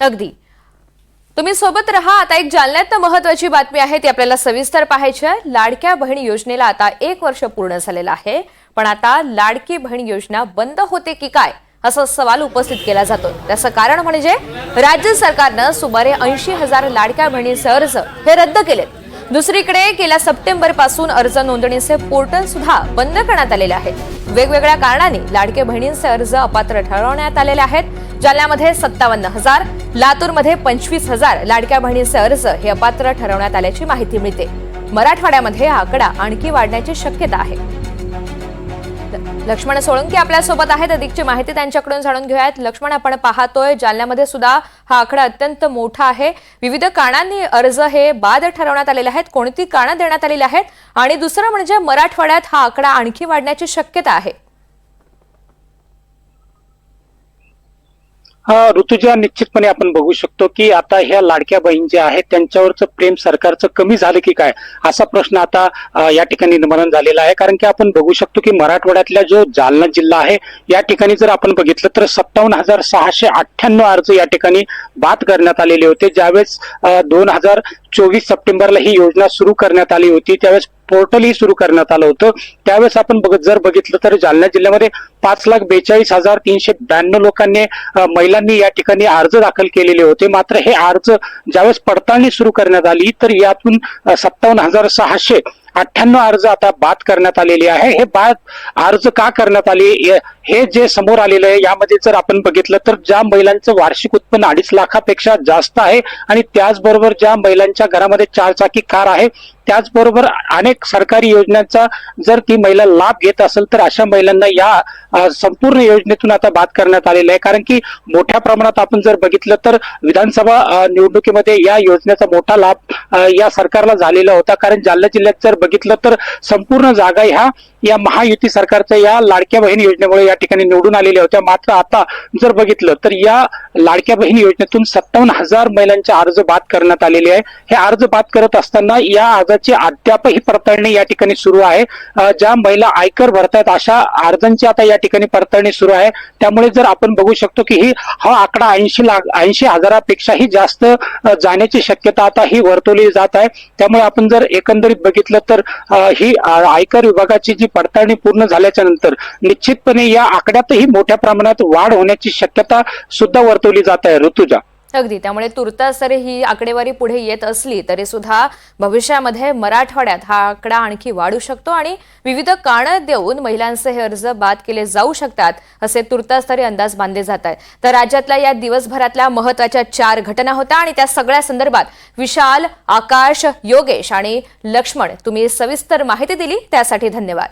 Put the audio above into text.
अगदी तुम्ही सोबत रहा। आता एक जालन्यात महत्त्वाची बातमी आहे ती आपल्याला सविस्तर पाहायची आहे। लाडक्या बहिणी योजनेला आता 1 वर्ष पूर्ण झालेलं आहे, पण आता लाडकी बहीण योजना बंद होते की काय असा सवाल उपस्थित केला जातो। त्याचं कारण म्हणजे राज्य सरकारने सुमारे 80,000 लाडक्या बहिणींचे अर्ज हे रद्द केलेत। दुसरीकडे गेल्या सप्टेंबर पासून अर्ज नोंदणीचे पोर्टल सुद्धा बंद करण्यात आलेले आहेत। वेगवेगळ्या कारणांनी लाडके बहिणींचे अर्ज अपात्र ठरवण्यात आलेले आहेत। जालन्यामध्ये 57,000, लातूरमध्ये 25,000 लाडक्या बहिणींचे अर्ज हे अपात्र ठरवण्यात आल्याची माहिती मिळते। मराठवाड्यामध्ये हा आकडा आणखी वाढण्याची शक्यता आहे। लक्ष्मण सोळंकी आपल्या सोबत आहेत, अधिकची माहिती त्यांच्याकडून जाणून घेऊयात। लक्ष्मण, आपण पाहतोय जालन्यामध्ये सुद्धा हा आकडा अत्यंत मोठा आहे। विविध कारणांनी अर्ज हे बाद ठरवण्यात आलेले आहेत। कोणती कारणं देण्यात आलेली आहेत आणि दुसरं म्हणजे मराठवाड्यात हा आकडा आणखी वाढण्याची शक्यता आहे? ऋतुजा, निश्चितपणे आपण बघू शकतो की आता ह्या लाडक्या बहीण ज्या आहेत त्यांच्यावरचं प्रेम सरकारचं कमी झालं की काय असा प्रश्न आता या ठिकाणी निर्माण झालेला आहे। कारण की आपण बघू शकतो की मराठवाड्यातला जो जालना जिल्हा आहे या ठिकाणी जर आपण बघितलं तर 57,698 अर्ज या ठिकाणी बाद करण्यात आलेले होते। ज्यावेळेस 2024 सप्टेंबरला ही योजना सुरू करण्यात आली होती, त्यावेळेस पोर्टलही सुरू करण्यात आलं होतं। त्यावेळेस आपण जर बघितलं तर जालना जिल्ह्यामध्ये 5,42,392 लोकांनी महिलांनी या ठिकाणी अर्ज दाखल केलेले होते। मात्र हे अर्ज ज्यावेळेस पडताळणी सुरू करण्यात आली तर यातून 57,698 अर्ज आता बाद करण्यात आलेले आहे। हे बाद अर्ज का करण्यात आले हे जे समोर आलेलं आहे यामध्ये जर आपण बघितलं तर ज्या महिलांचं वार्षिक उत्पन्न 2.5 लाखापेक्षा जास्त आहे आणि त्याचबरोबर ज्या महिलांच्या घरामध्ये 4 चाकी कार आहे, त्याचबरोबर अनेक सरकारी योजनांचा जर ती महिला लाभ घेत असेल तर अशा महिलांना या संपूर्ण योजनेतून आता बाद करण्यात आलेलं आहे। कारण की मोठ्या प्रमाणात आपण जर बघितलं तर विधानसभा निवडणुकीमध्ये या योजनेचा मोठा लाभ या सरकारला झालेला होता। कारण जालना जिल्ह्यात जर बघितलं तर संपूर्ण जागा ह्या या महायुती सरकारच्या या लाडक्या बहीण योजनेमुळे या ठिकाणी निवडून आलेल्या होत्या। मात्र आता जर बघितलं तर या लाडक्या बहीण योजनेतून 57,000 महिलांचे अर्ज बाद करण्यात आलेले आहे। हे अर्ज बाद करत असताना या अर्जाची अद्यापही पडताळणी या ठिकाणी सुरू आहे। ज्या महिला आयकर भरतायत अशा अर्जांची आता या ठिकाणी पडताळणी सुरू आहे। त्यामुळे जर आपण बघू शकतो की हा आकडा 80,000पेक्षाही जास्त जाण्याची शक्यता आता ही वर्तवली जात आहे। त्यामुळे आपण जर एकंदरीत बघितलं तर ही आयकर विभागाची जी पडताळणी पूर्ण झाल्याच्या नंतर निश्चितपणे या आकड्यातही मोठ्या प्रमाणात वाढ होण्याची शक्यता सुद्धा वर्तवली जात आहे। ऋतुजा, अगदी त्यामुळे तुर्तास जरी ही आकडेवारी पुढे येत असली तरी सुद्धा भविष्यामध्ये मराठवाड्यात हा आकडा आणखी वाढू शकतो आणि विविध कारणं देऊन महिलांचे हे अर्ज बाद केले जाऊ शकतात असे तुर्तास तरी अंदाज बांधले जात आहेत। तर राज्यातल्या या दिवसभरातल्या महत्त्वाच्या 4 घटना होत्या आणि त्या सगळ्या संदर्भात विशाल, आकाश, योगेश आणि लक्ष्मण तुम्ही सविस्तर माहिती दिली त्यासाठी धन्यवाद।